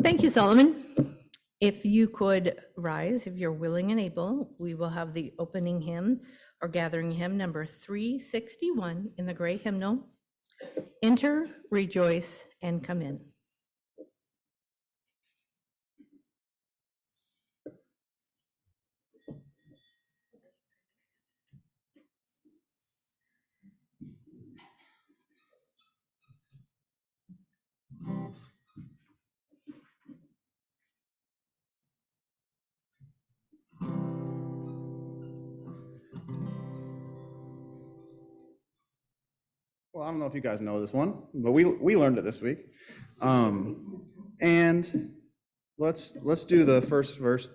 Thank you, Solomon. If you could rise, if you're willing and able, we will have the opening hymn or gathering hymn number 361 in the gray hymnal. Enter, rejoice, and come in. Well, I don't know if you guys know this one, but we learned it this week. And let's do the first verse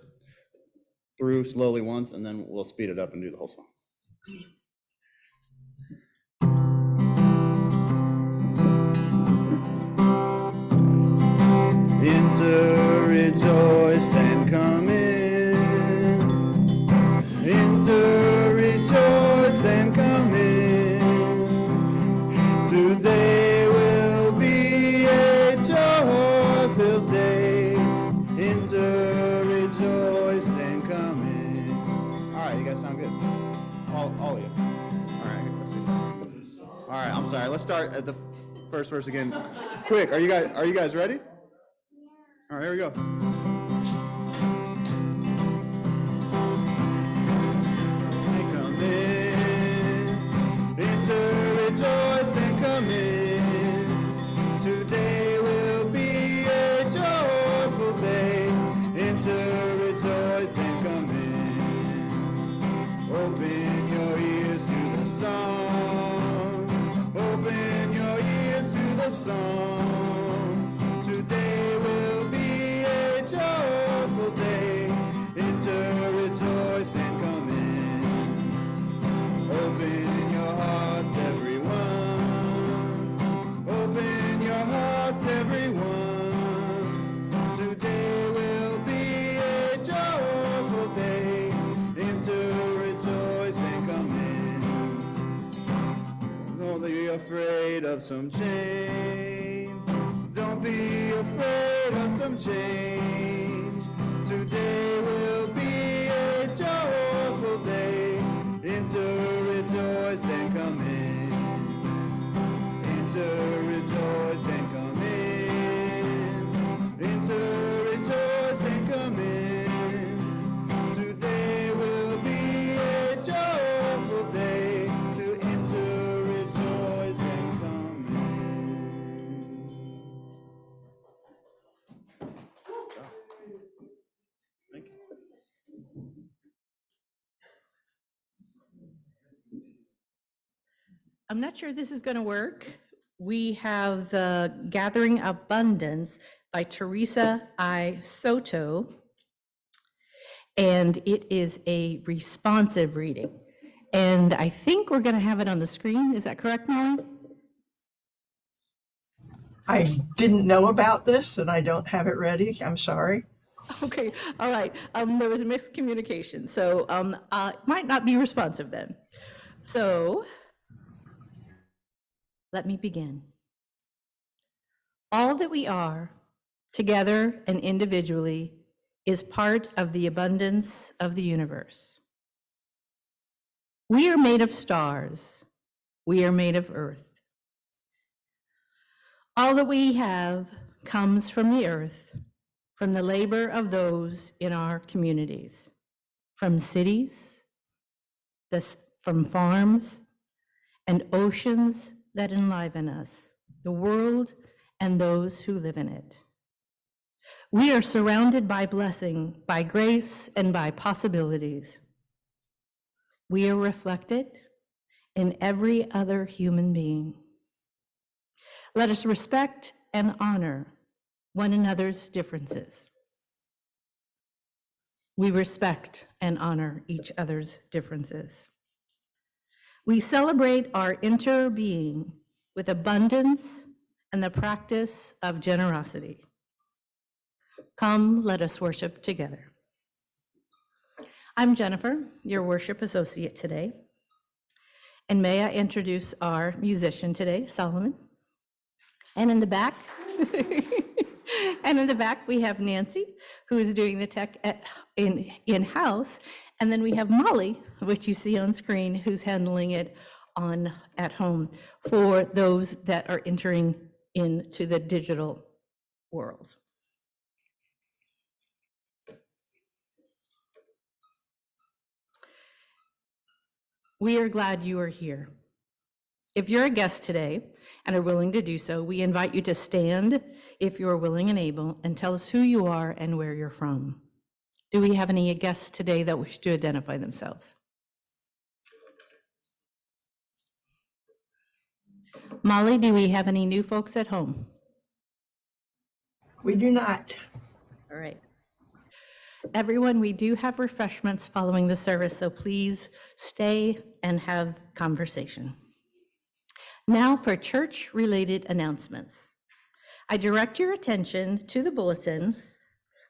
through slowly once, and then we'll speed it up and do the whole song. Enter, rejoice, and come in. Enter, rejoice, and come in. Today will be a joy-filled day. Enter, rejoice, and come in. All right, you guys sound good. All of you. All right, let's see. All right, I'm sorry. Let's start at the first verse again. Quick, are you guys ready? All right, here we go. Come in, enter, rejoice, and come in. Today will be a joyful day. Enter, rejoice, and come in. Open your ears to the song. Open your ears to the song. Today will be a joyful day. Enter, rejoice, and come in. Open your hearts, everyone. Open your hearts, everyone. Today will be a joyful day. Enter, rejoice, and come in. Don't be afraid of some change. Don't be afraid of some change. Today will be a joyful day. Enter, rejoice, and come in. Enter, rejoice, and come in. Enter, rejoice, and come in. Today will be a joyful day. To enter, rejoice, and come in. Thank you. I'm not sure this is going to work. We have the Gathering Abundance by Teresa I. Soto, and it is a responsive reading. And I think we're going to have it on the screen. Is that correct, Molly? I didn't know about this and I don't have it ready. I'm sorry. Okay, all right. There was a miscommunication, so it might not be responsive then. So let me begin. All that we are, together and individually, is part of the abundance of the universe. We are made of stars. We are made of earth. All that we have comes from the earth, from the labor of those in our communities, from cities, from farms, and oceans that enliven us, the world and those who live in it. We are surrounded by blessing, by grace, and by possibilities. We are reflected in every other human being. Let us respect and honor one another's differences. We respect and honor each other's differences. We celebrate our interbeing with abundance and the practice of generosity. Come, let us worship together. I'm Jennifer, your worship associate today. And may I introduce our musician today, Solomon. And in the back, And in the back, we have Nancy, who is doing the tech in-house. And then we have Molly, which you see on screen, who's handling it at home for those that are entering into the digital world. We are glad you are here. If you're a guest today and are willing to do so, we invite you to stand if you are willing and able and tell us who you are and where you're from. Do we have any guests today that wish to identify themselves? Molly, do we have any new folks at home? We do not. All right. Everyone, we do have refreshments following the service, so please stay and have conversation. Now for church-related announcements. I direct your attention to the bulletin,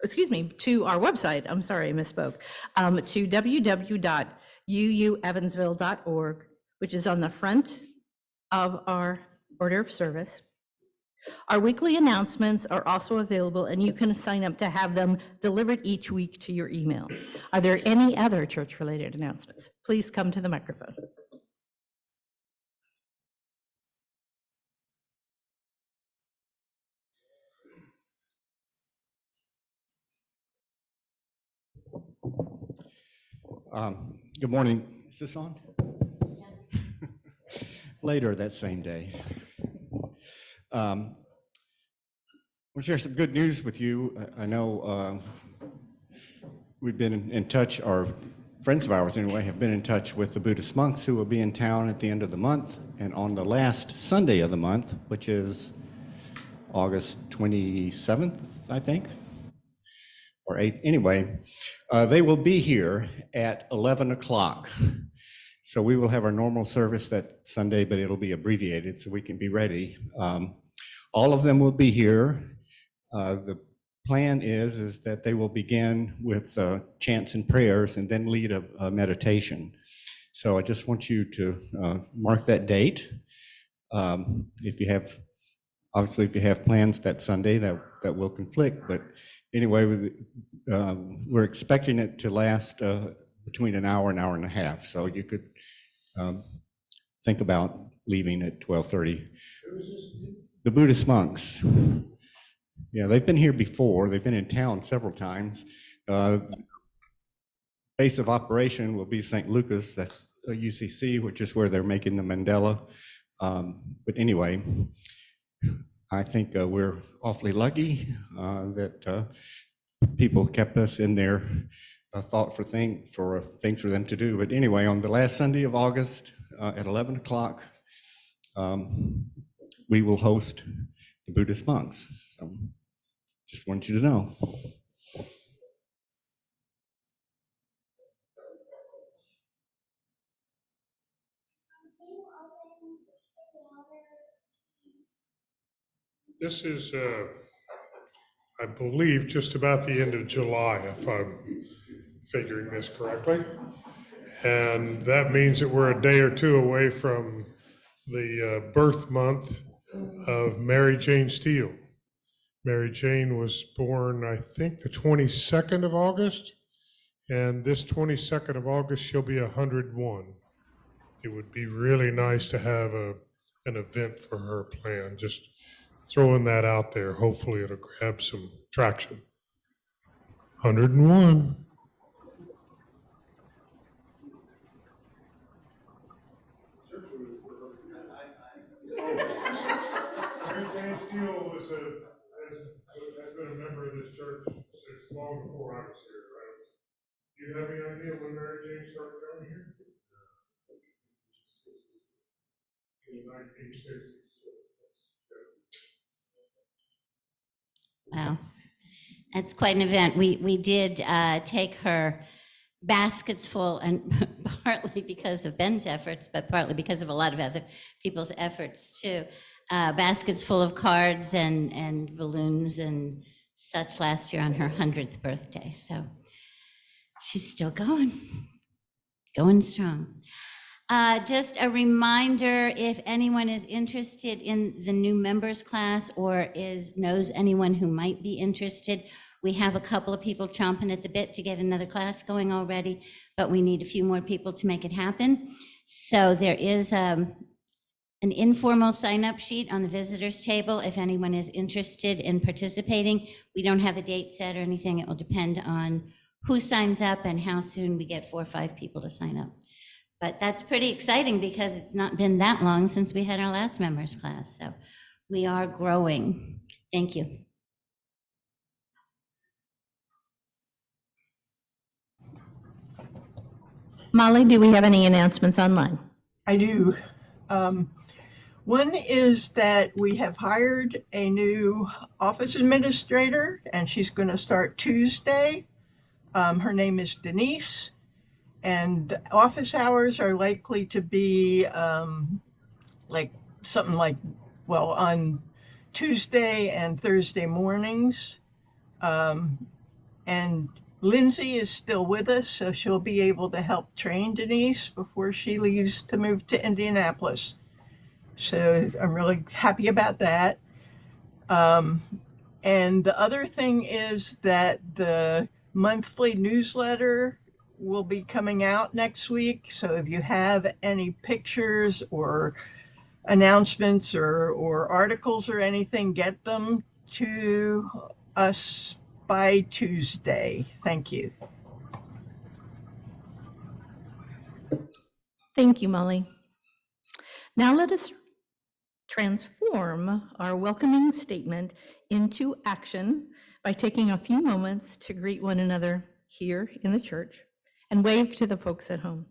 to our website, I'm sorry, I misspoke, to www.uuevansville.org, which is on the front of our order of service. Our weekly announcements are also available, and you can sign up to have them delivered each week to your email. Are there any other church-related announcements? Please come to the microphone. Good morning. Is this on? Later that same day. We'll share some good news with you. I know we've been in touch, or friends of ours anyway, have been in touch with the Buddhist monks who will be in town at the end of the month, and on the last Sunday of the month, which is August 27th, I think, or 8th, anyway, they will be here at 11 o'clock. So we will have our normal service that Sunday, but it'll be abbreviated so we can be ready. All of them will be here. The plan is that they will begin with chants and prayers and then lead a meditation. So I just want you to mark that date. If you have plans that Sunday, that will conflict. But anyway, we're expecting it to last between an hour and a half. So you could think about leaving at 12:30. The Buddhist monks. Yeah, they've been here before. They've been in town several times. Base of operation will be St. Lucas. That's UCC, which is where they're making the mandala. But anyway, I think we're awfully lucky that people kept us in their thought for things for them to do. But anyway, on the last Sunday of August at 11 o'clock, we will host the Buddhist monks. So just want you to know. This is, I believe, just about the end of July, if I'm figuring this correctly. And that means that we're a day or two away from the birth month of Mary Jane Steele. Mary Jane was born, I think, the 22nd of August. And this 22nd of August, she'll be 101. It would be really nice to have an event for her planned. Just throwing that out there. Hopefully it'll grab some traction. 101. Mary Jane Steele has been a member of this church since long before I was here. Do you have any idea when Mary Jane started coming here? In the 1960s. Wow, that's quite an event. We did take her baskets full, and partly because of Ben's efforts, but partly because of a lot of other people's efforts too. Baskets full of cards and balloons and such last year on her 100th birthday. So she's still going strong. Just a reminder, if anyone is interested in the new members class or knows anyone who might be interested, we have a couple of people chomping at the bit to get another class going already, but we need a few more people to make it happen. So there is an informal sign-up sheet on the visitors table if anyone is interested in participating. We don't have a date set or anything. It will depend on who signs up and how soon we get 4 or 5 people to sign up. But that's pretty exciting because it's not been that long since we had our last members class. So we are growing. Thank you. Molly, do we have any announcements online? I do. One is that we have hired a new office administrator, and she's going to start Tuesday. Her name is Denise, and the office hours are likely to be like something like, well, on Tuesday and Thursday mornings. And Lindsay is still with us, so she'll be able to help train Denise before she leaves to move to Indianapolis. So I'm really happy about that. And the other thing is that the monthly newsletter will be coming out next week. So if you have any pictures or announcements or articles or anything, get them to us by Tuesday. Thank you. Thank you, Molly. Now let us transform our welcoming statement into action by taking a few moments to greet one another here in the church and wave to the folks at home.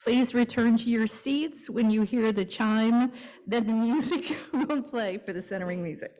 Please return to your seats when you hear the chime, then the music will play for the centering music.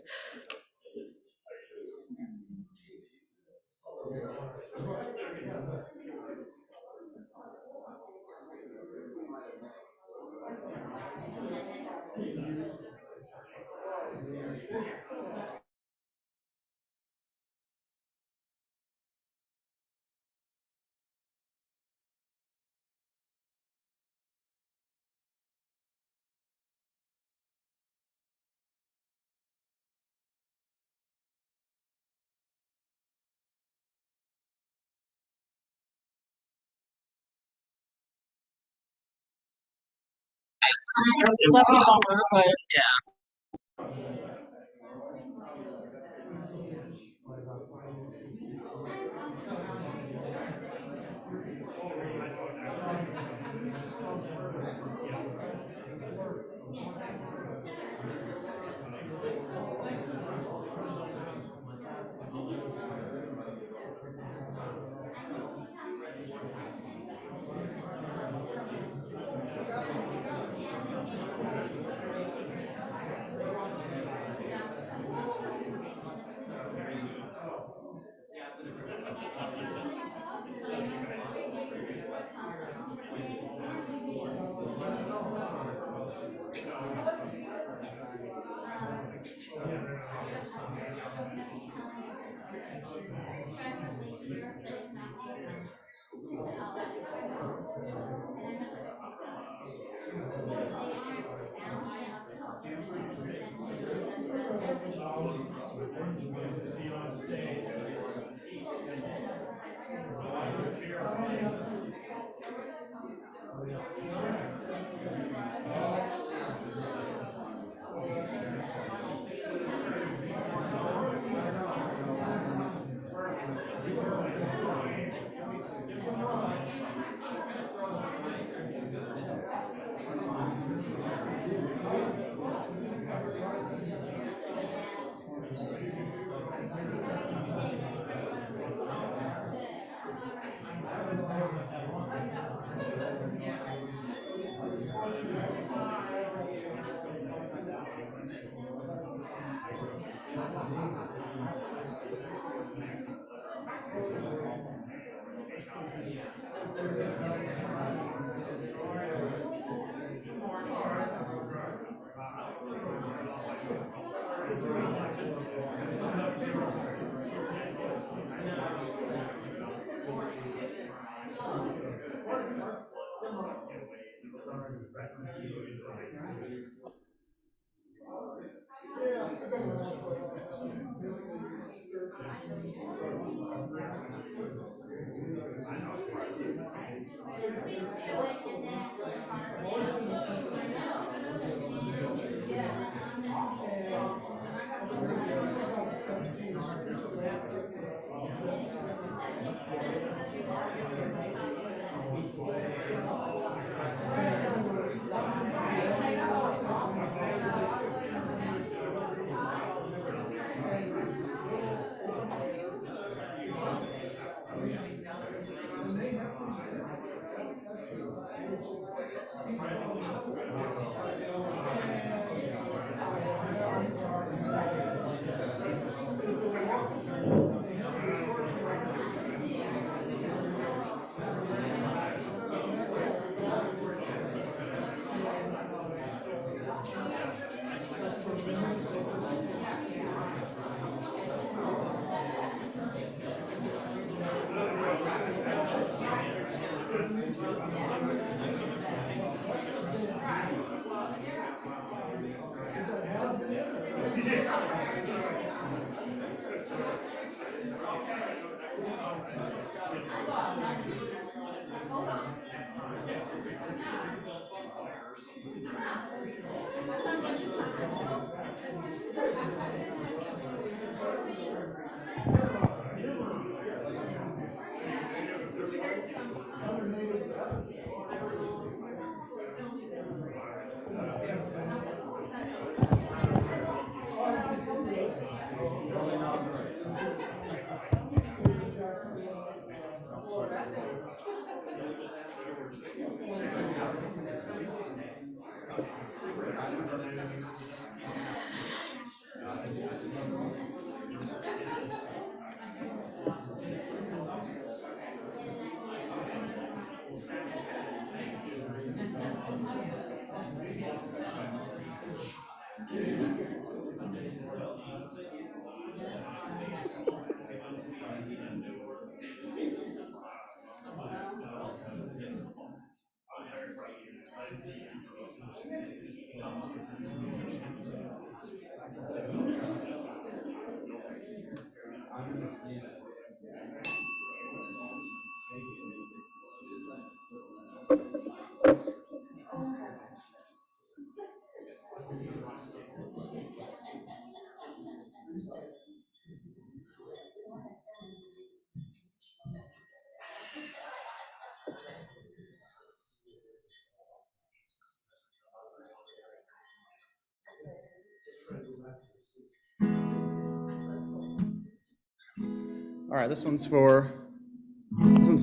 All right, this one's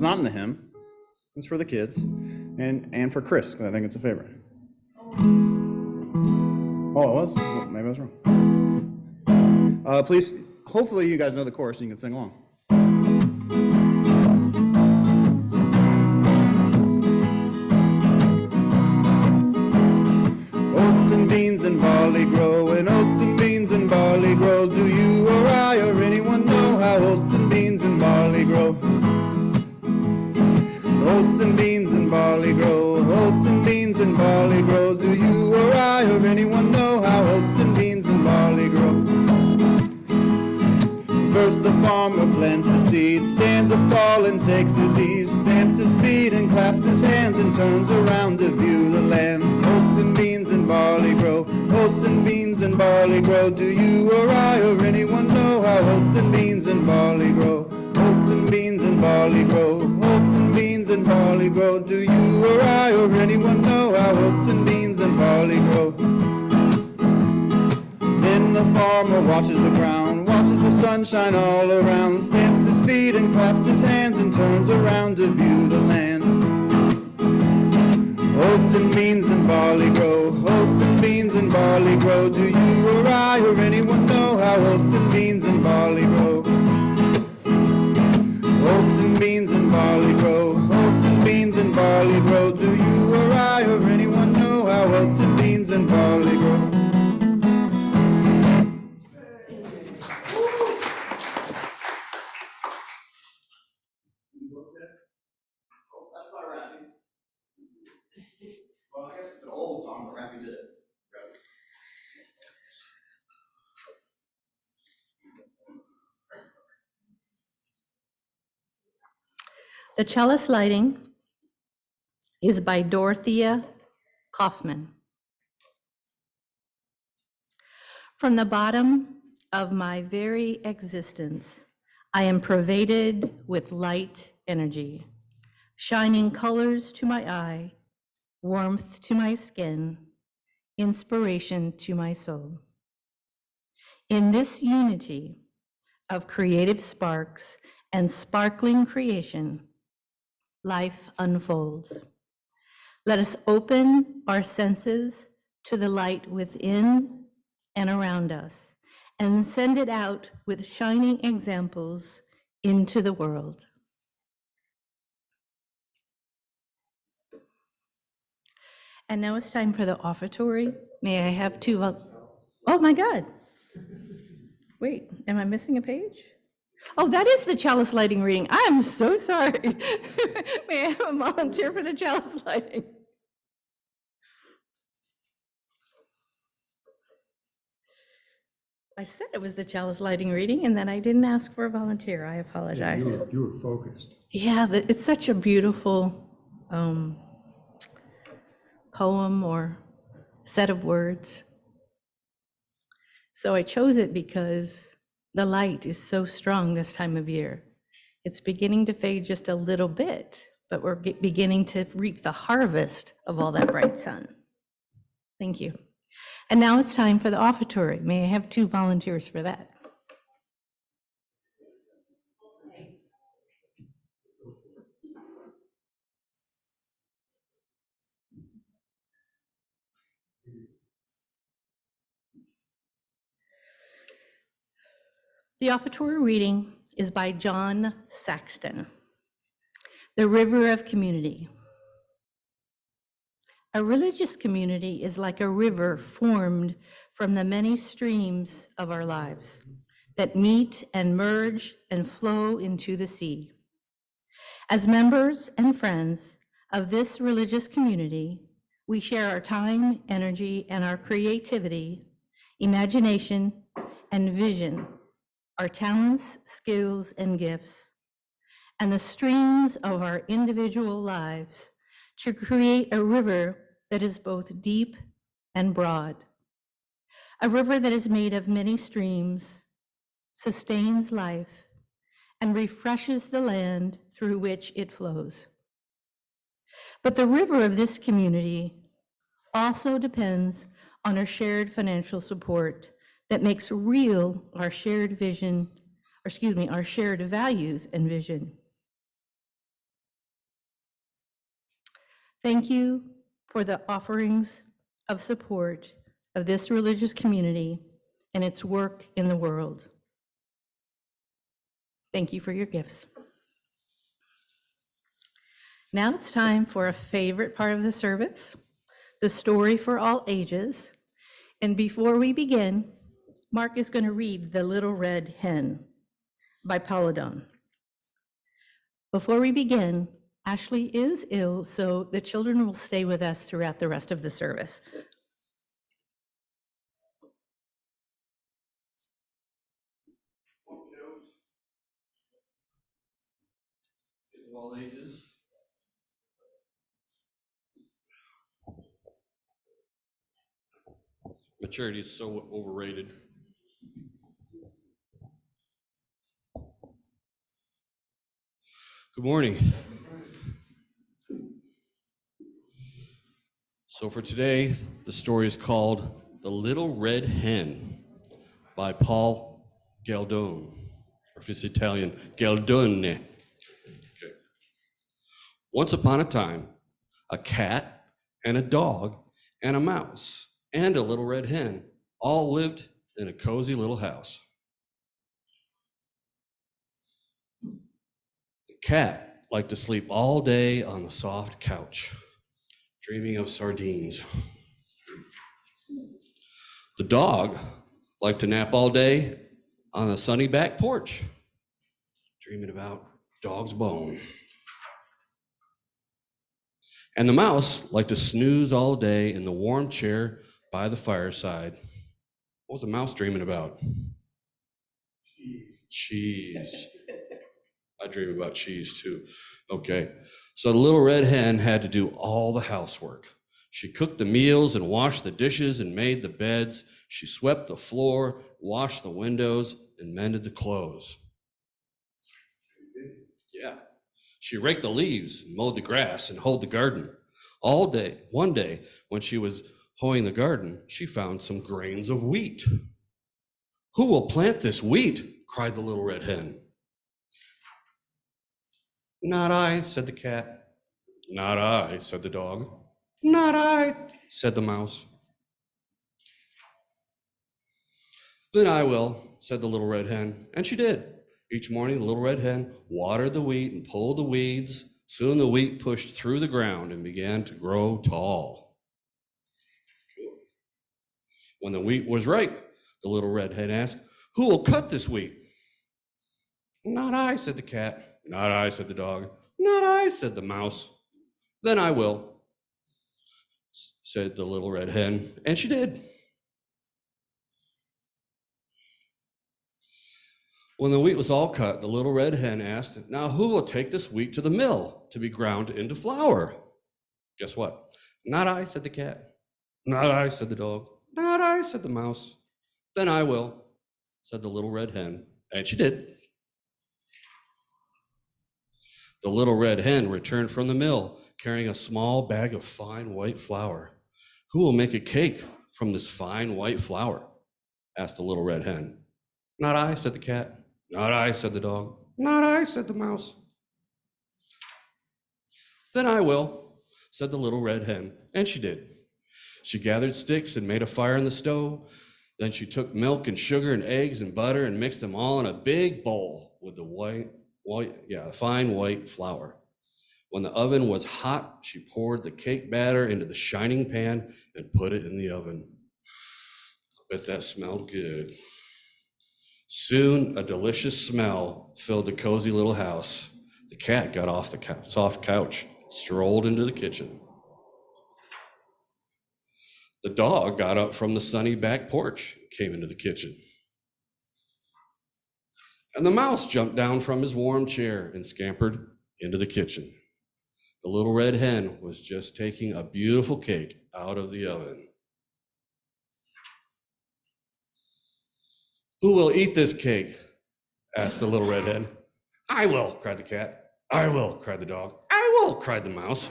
not in the hymn. It's for the kids and for Chris, because I think it's a favorite. Oh, it was? Well, maybe I was wrong. Please, hopefully you guys know the chorus and you can sing along. Oats and beans and barley grow, and oats and beans and barley grow. Do you or I or anyone know how oats and beans and barley grow? Oats and beans and barley grow, oats and beans and barley grow. Do you or I or anyone know how oats and beans and barley grow? First the farmer plants the seed, stands up tall and takes his ease, stamps his feet and claps his hands and turns around to view the land. Oats and beans and barley grow, oats and beans and barley grow. Do you or I or anyone know how oats and beans and barley grow? Oats and beans and barley grow, oats and beans and barley grow. Do you or I or anyone know how oats and beans and barley grow? Then the farmer watches the ground, watches the sunshine all around, stamps his feet and claps his hands and turns around to view the land. Oats and beans and barley grow, oats and beans and barley grow. Do you or I or anyone know how oats and beans and barley grow? Oats and beans and barley grow, oats and beans and barley grow. Do you or I or anyone know how oats and beans and barley grow? The Chalice Lighting is by Dorothea Kaufman. From the bottom of my very existence, I am pervaded with light energy, shining colors to my eye, warmth to my skin, inspiration to my soul. In this unity of creative sparks and sparkling creation, life unfolds. Let us open our senses to the light within and around us and send it out with shining examples into the world. And now it's time for the offertory. May I have two? Oh my God. Wait, am I missing a page? Oh, that is the Chalice Lighting reading. I am so sorry. May I have a volunteer for the Chalice Lighting? I said it was the Chalice Lighting reading, and then I didn't ask for a volunteer. I apologize. You were focused. Yeah, it's such a beautiful poem or set of words. So I chose it because the light is so strong this time of year. It's beginning to fade just a little bit, but we're beginning to reap the harvest of all that bright sun. Thank you. And now it's time for the offertory. May I have two volunteers for that? The offertory reading is by John Saxton, The River of Community. A religious community is like a river formed from the many streams of our lives that meet and merge and flow into the sea. As members and friends of this religious community, we share our time, energy, and our creativity, imagination, and vision, our talents, skills, and gifts, and the streams of our individual lives to create a river that is both deep and broad. A river that is made of many streams, sustains life, and refreshes the land through which it flows. But the river of this community also depends on our shared financial support that makes real our shared vision, our shared values and vision. Thank you for the offerings of support of this religious community and its work in the world. Thank you for your gifts. Now it's time for a favorite part of the service, the story for all ages. And before we begin, Mark is going to read The Little Red Hen by Polydon. Before we begin, Ashley is ill, so the children will stay with us throughout the rest of the service. Kids of all ages. Maturity is so overrated. Good morning. So for today, the story is called The Little Red Hen by Paul Galdone, or if it's Italian, Galdone. Okay. Once upon a time, a cat and a dog and a mouse and a little red hen all lived in a cozy little house. The cat liked to sleep all day on the soft couch, dreaming of sardines. The dog liked to nap all day on the sunny back porch, dreaming about dog's bone. And the mouse liked to snooze all day in the warm chair by the fireside. What was the mouse dreaming about? Cheese. I dream about cheese too. Okay, so the little red hen had to do all the housework. She cooked the meals and washed the dishes and made the beds. She swept the floor, washed the windows, and mended the clothes. Yeah. She raked the leaves, and mowed the grass, and hoed the garden. All day, one day, when she was hoeing the garden, she found some grains of wheat. Who will plant this wheat? Cried the little red hen. Not I, said the cat. Not I, said the dog. Not I, said the mouse. Then I will, said the little red hen, and she did. Each morning, the little red hen watered the wheat and pulled the weeds. Soon the wheat pushed through the ground and began to grow tall. When the wheat was ripe, the little red hen asked, who will cut this wheat? Not I, said the cat. Not I, said the dog. Not I, said the mouse. Then I will, said the little red hen, and she did. When the wheat was all cut, the little red hen asked, now who will take this wheat to the mill to be ground into flour? Guess what? Not I, said the cat. Not I, said the dog. Not I, said the mouse. Then I will, said the little red hen, and she did. The little red hen returned from the mill, carrying a small bag of fine white flour. Who will make a cake from this fine white flour? Asked the little red hen. Not I, said the cat. Not I, said the dog. Not I, said the mouse. Then I will, said the little red hen, and she did. She gathered sticks and made a fire in the stove. Then she took milk and sugar and eggs and butter and mixed them all in a big bowl with the fine white flour. When the oven was hot, she poured the cake batter into the shining pan and put it in the oven. I bet that smelled good. Soon, a delicious smell filled the cozy little house. The cat got off the soft couch, strolled into the kitchen. The dog got up from the sunny back porch, came into the kitchen. And the mouse jumped down from his warm chair and scampered into the kitchen. The little red hen was just taking a beautiful cake out of the oven. Who will eat this cake? Asked the little red hen. I will, cried the cat. I will, cried the dog. I will, cried the mouse.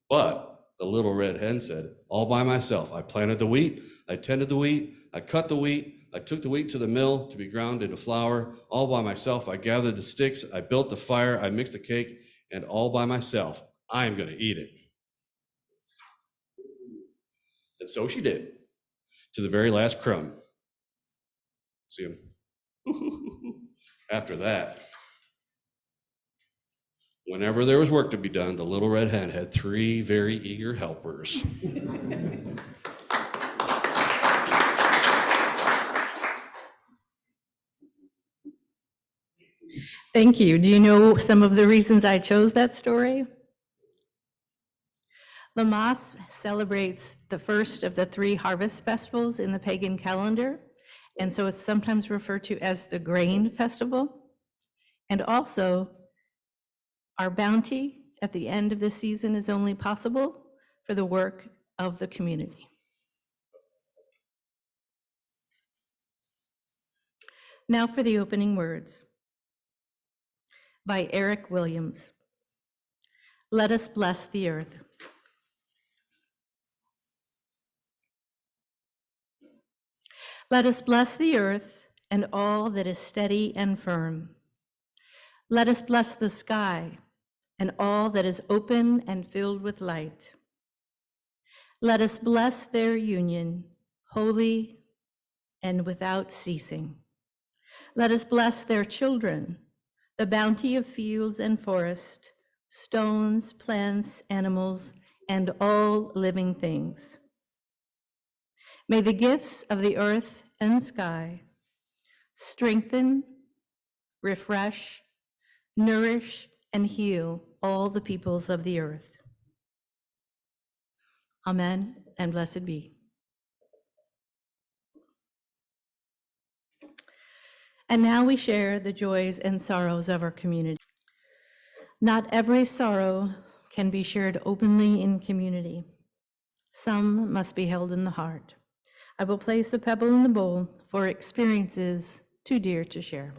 But the little red hen said, all by myself, I planted the wheat, I tended the wheat, I cut the wheat, I took the wheat to the mill to be ground into flour. All by myself, I gathered the sticks, I built the fire, I mixed the cake, and all by myself, I am going to eat it. And so she did, to the very last crumb. See him? After that, whenever there was work to be done, the little red hen had 3 very eager helpers. Thank you. Do you know some of the reasons I chose that story? Lammas celebrates the first of the 3 harvest festivals in the pagan calendar, and so it's sometimes referred to as the grain festival. And also, our bounty at the end of the season is only possible for the work of the community. Now for the opening words by Eric Williams. Let us bless the earth. Let us bless the earth and all that is steady and firm. Let us bless the sky and all that is open and filled with light. Let us bless their union, holy and without ceasing. Let us bless their children, the bounty of fields and forest, stones, plants, animals, and all living things. May the gifts of the earth and sky strengthen, refresh, nourish, and heal all the peoples of the earth. Amen, and blessed be. And now we share the joys and sorrows of our community. Not every sorrow can be shared openly in community. Some must be held in the heart. I will place the pebble in the bowl for experiences too dear to share.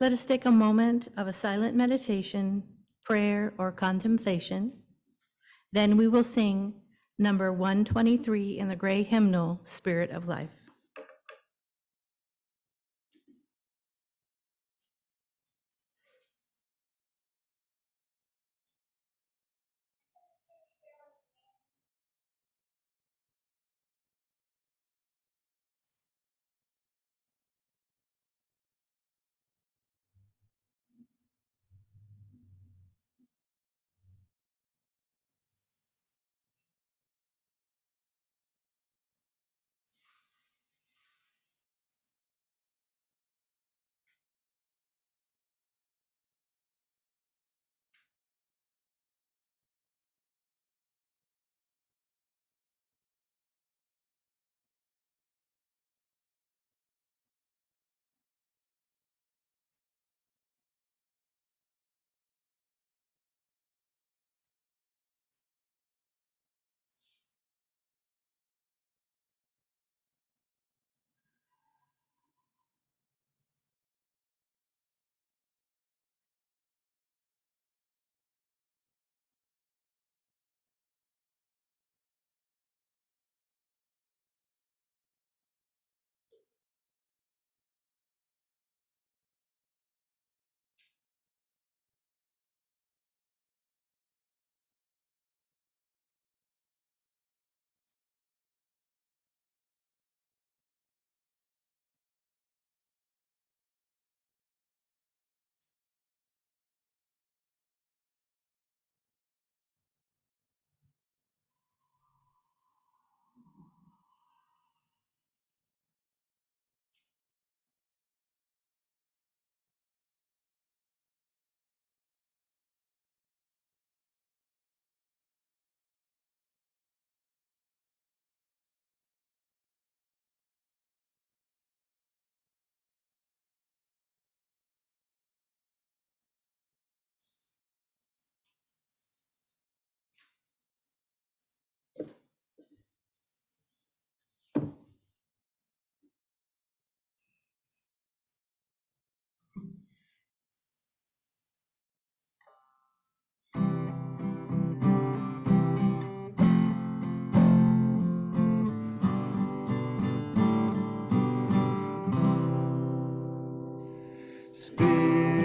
Let us take a moment of a silent meditation, prayer, or contemplation. Then we will sing number 123 in the gray hymnal, Spirit of Life.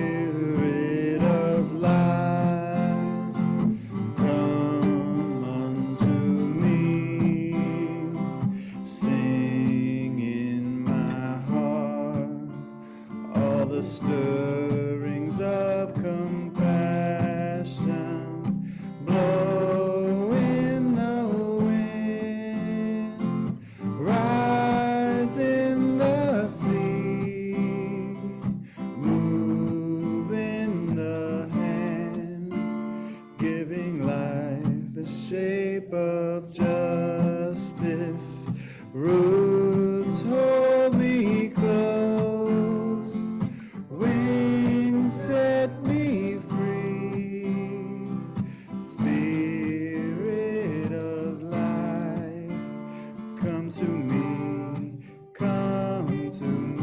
Spirit of life, come unto me. Sing in my heart all the stirrings of compassion. Blow in the wind, rise in the sea, move in the hand, giving life the shape of justice. Roots hold me close, wings set me free. Spirit of life, come to me, come to me.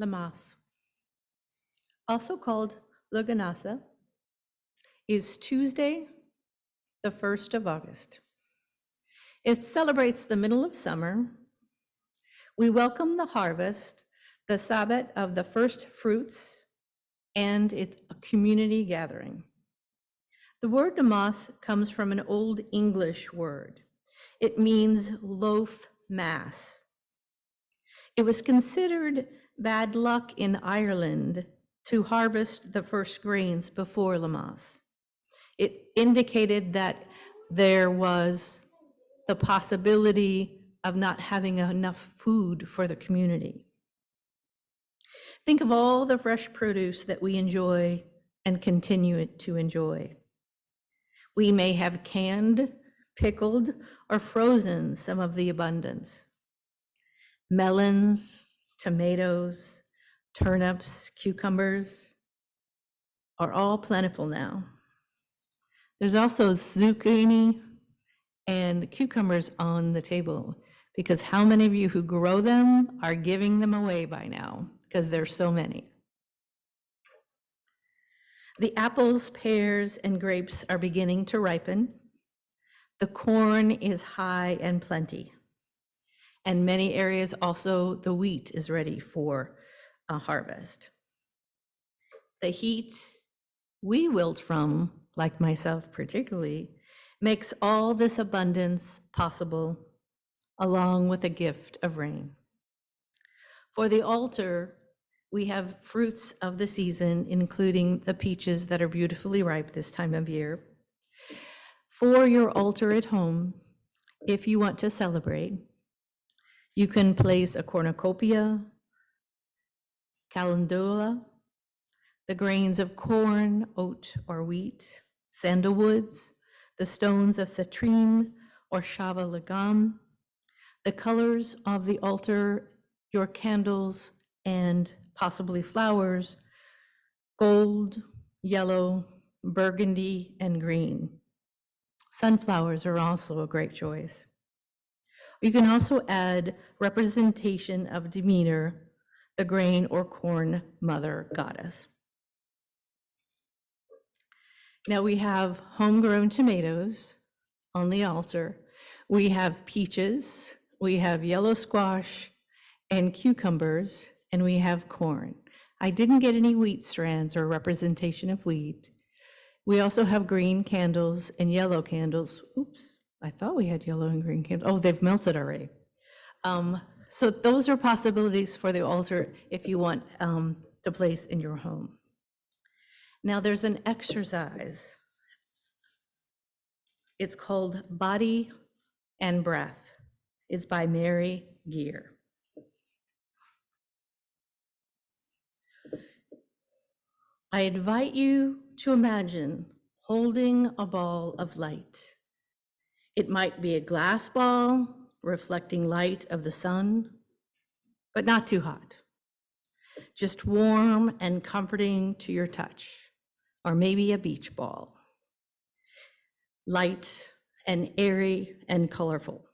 Lammas, also called Luganasa, is Tuesday, the 1st of August. It celebrates the middle of summer. We welcome the harvest, the Sabbath of the first fruits, and it's a community gathering. The word Lammas comes from an Old English word. It means loaf mass. It was considered bad luck in Ireland to harvest the first grains before Lammas. It indicated that there was the possibility of not having enough food for the community. Think of all the fresh produce that we enjoy and continue to enjoy. We may have canned, pickled, or frozen some of the abundance. Melons, tomatoes, turnips, cucumbers are all plentiful now. There's also zucchini and cucumbers on the table, because how many of you who grow them are giving them away by now, because there's so many. The apples, pears, and grapes are beginning to ripen. The corn is high and plenty. And many areas also, the wheat is ready for a harvest. The heat we wilt from, like myself particularly, makes all this abundance possible, along with a gift of rain. For the altar, we have fruits of the season, including the peaches that are beautifully ripe this time of year. For your altar at home, if you want to celebrate, you can place a cornucopia, calendula, the grains of corn, oat, or wheat, sandalwoods, the stones of citrine or shava lagam, the colors of the altar, your candles, and possibly flowers, gold, yellow, burgundy, and green. Sunflowers are also a great choice. You can also add representation of Demeter, the grain or corn mother goddess. Now we have homegrown tomatoes on the altar. We have peaches, we have yellow squash and cucumbers, and we have corn. I didn't get any wheat strands or representation of wheat. We also have green candles and yellow candles. Oops, I thought we had yellow and green candles. Oh, they've melted already. So those are possibilities for the altar if you want to place in your home. Now there's an exercise. It's called Body and Breath. It's by Mary Gear. I invite you to imagine holding a ball of light. It might be a glass ball reflecting light of the sun, but not too hot. Just warm and comforting to your touch, or maybe a beach ball. Light and airy and colorful,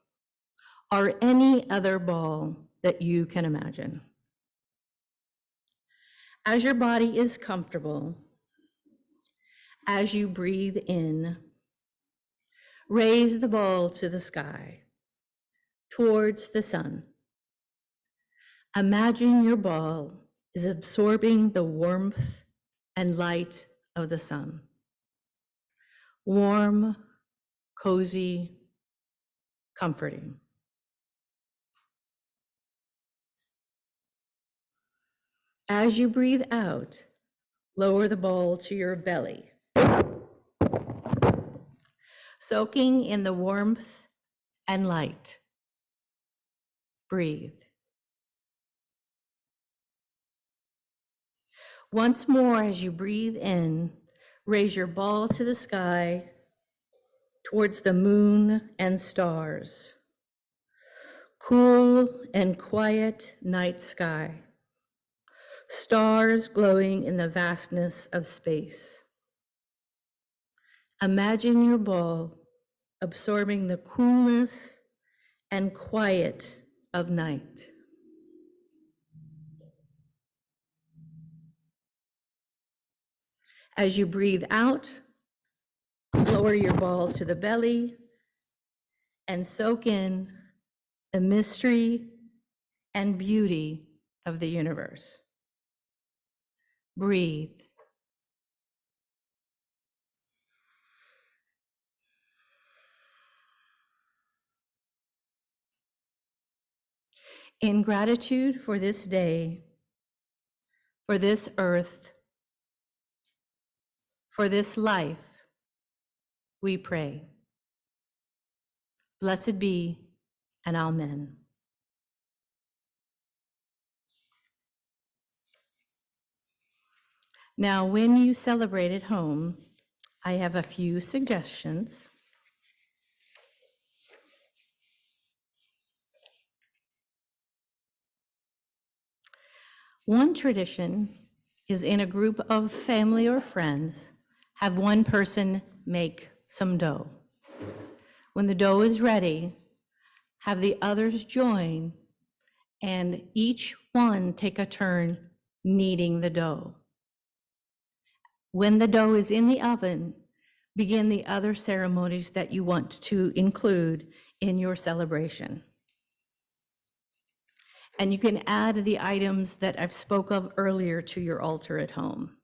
or any other ball that you can imagine. As your body is comfortable, as you breathe in, raise the ball to the sky, towards the sun. Imagine your ball is absorbing the warmth and light of the sun. Warm, cozy, comforting. As you breathe out, lower the ball to your belly, soaking in the warmth and light. Breathe. Once more, as you breathe in, raise your ball to the sky, towards the moon and stars. Cool and quiet night sky. Stars glowing in the vastness of space. Imagine your ball absorbing the coolness and quiet of night. As you breathe out, lower your ball to the belly and soak in the mystery and beauty of the universe. Breathe. In gratitude for this day, for this earth, for this life, we pray. Blessed be and amen. Now, when you celebrate at home, I have a few suggestions. One tradition is in a group of family or friends, have one person make some dough. When the dough is ready, have the others join and each one take a turn kneading the dough. When the dough is in the oven, begin the other ceremonies that you want to include in your celebration. And you can add the items that I've spoke of earlier to your altar at home.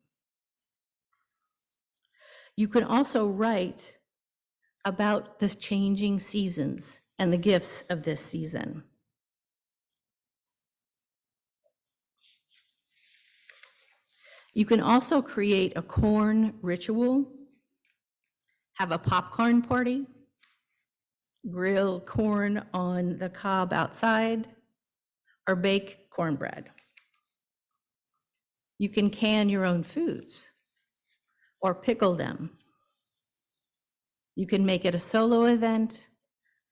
You can also write about the changing seasons and the gifts of this season. You can also create a corn ritual, have a popcorn party, grill corn on the cob outside, or bake cornbread. You can can your own foods or pickle them. You can make it a solo event,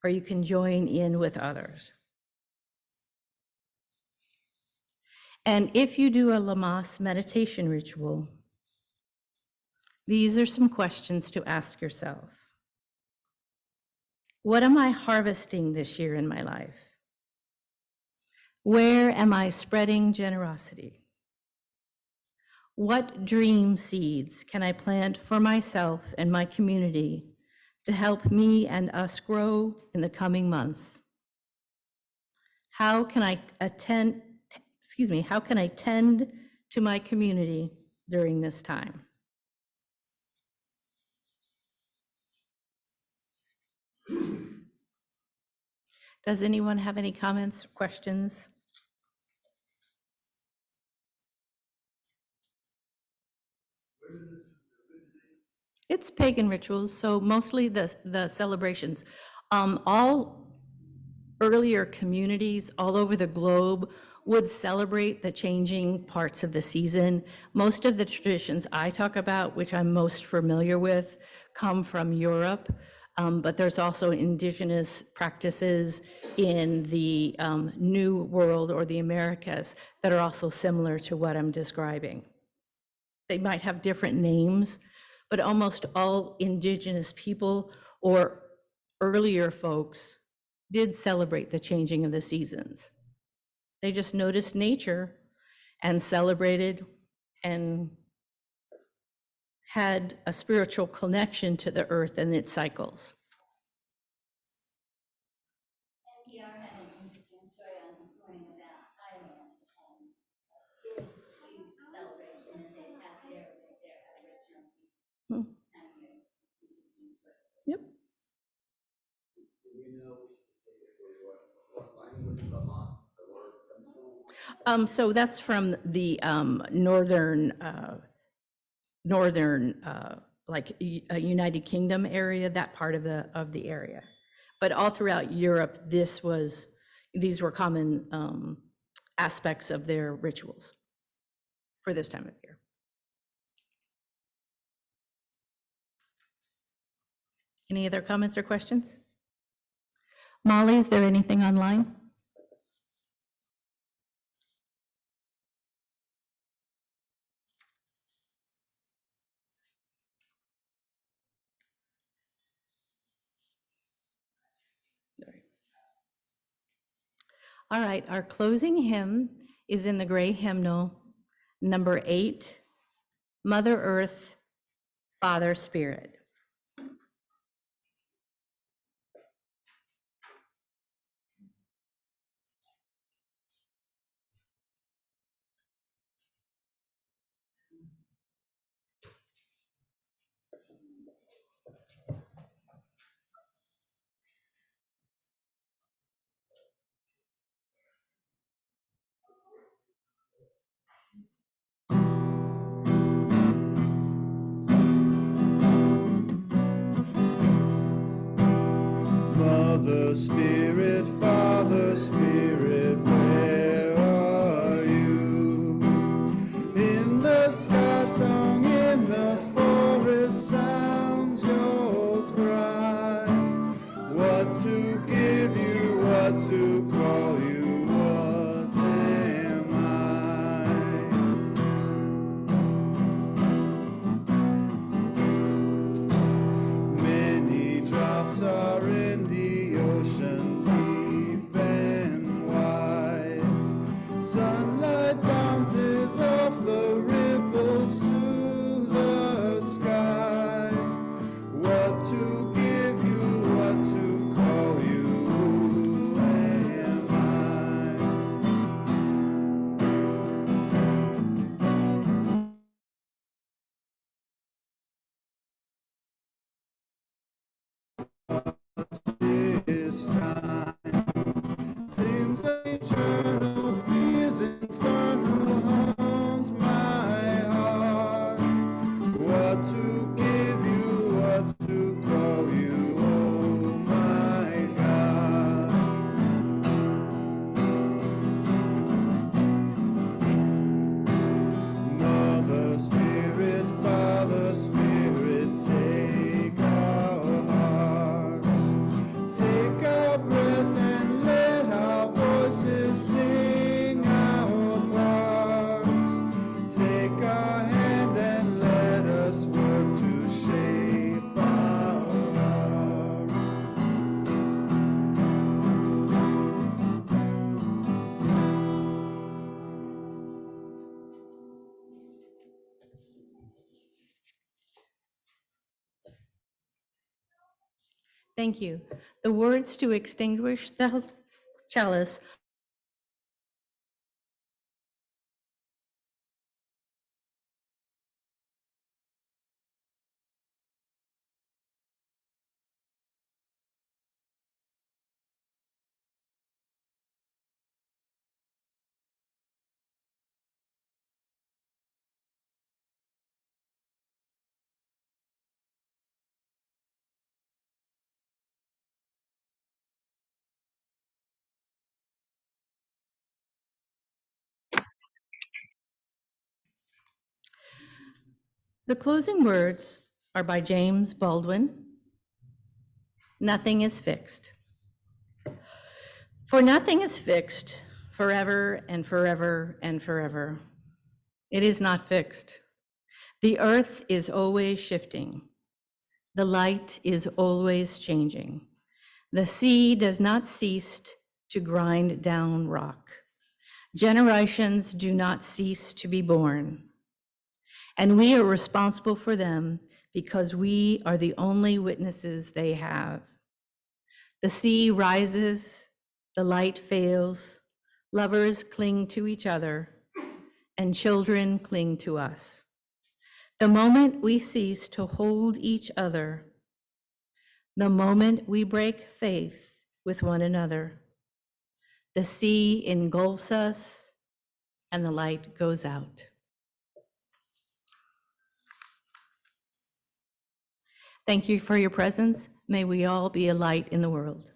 or you can join in with others. And if you do a Lammas meditation ritual, these are some questions to ask yourself. What am I harvesting this year in my life? Where am I spreading generosity? What dream seeds can I plant for myself and my community to help me and us grow in the coming months? How can I tend to my community during this time? Does anyone have any comments or questions? It's pagan rituals, so mostly the celebrations. All earlier communities all over the globe would celebrate the changing parts of the season. Most of the traditions I talk about, which I'm most familiar with, come from Europe, but there's also indigenous practices in the New World or the Americas that are also similar to what I'm describing. They might have different names, but almost all indigenous people or earlier folks did celebrate the changing of the seasons. They just noticed nature and celebrated and had a spiritual connection to the earth and its cycles. We are having an interesting story on this morning about Ireland and huge celebration that they have there with their Aboriginal people this time of year. Interesting story. Yep. So that's from the northern, like United Kingdom area, that part of the area. But all throughout Europe, these were common aspects of their rituals for this time of year. Any other comments or questions? Molly, is there anything online? All right, our closing hymn is in the gray hymnal, number 8, Mother Earth, Father Spirit. Mother Spirit, Father Spirit, where are you? In the sky song, in the forest sounds your cry. What to give you, what to call you, what am I? Many drops are in the ocean, deep and wide. Sunlight bounces off the ripples to the sky. What to give you, what to call you, who am I? This time seems eternal, fears infernal haunt my heart. What to give you, what to call you, oh my God. Mother Spirit, Father Spirit, take our hearts, take our breath and let our voices sing our parts. Take our hands and let us work to shape our art. Thank you. The words to extinguish the chalice The closing words are by James Baldwin. Nothing is fixed. For nothing is fixed forever and forever and forever. It is not fixed. The earth is always shifting. The light is always changing. The sea does not cease to grind down rock. Generations do not cease to be born. And we are responsible for them because we are the only witnesses they have. The sea rises, the light fails, lovers cling to each other, and children cling to us. The moment we cease to hold each other, the moment we break faith with one another, the sea engulfs us and the light goes out. Thank you for your presence. May we all be a light in the world.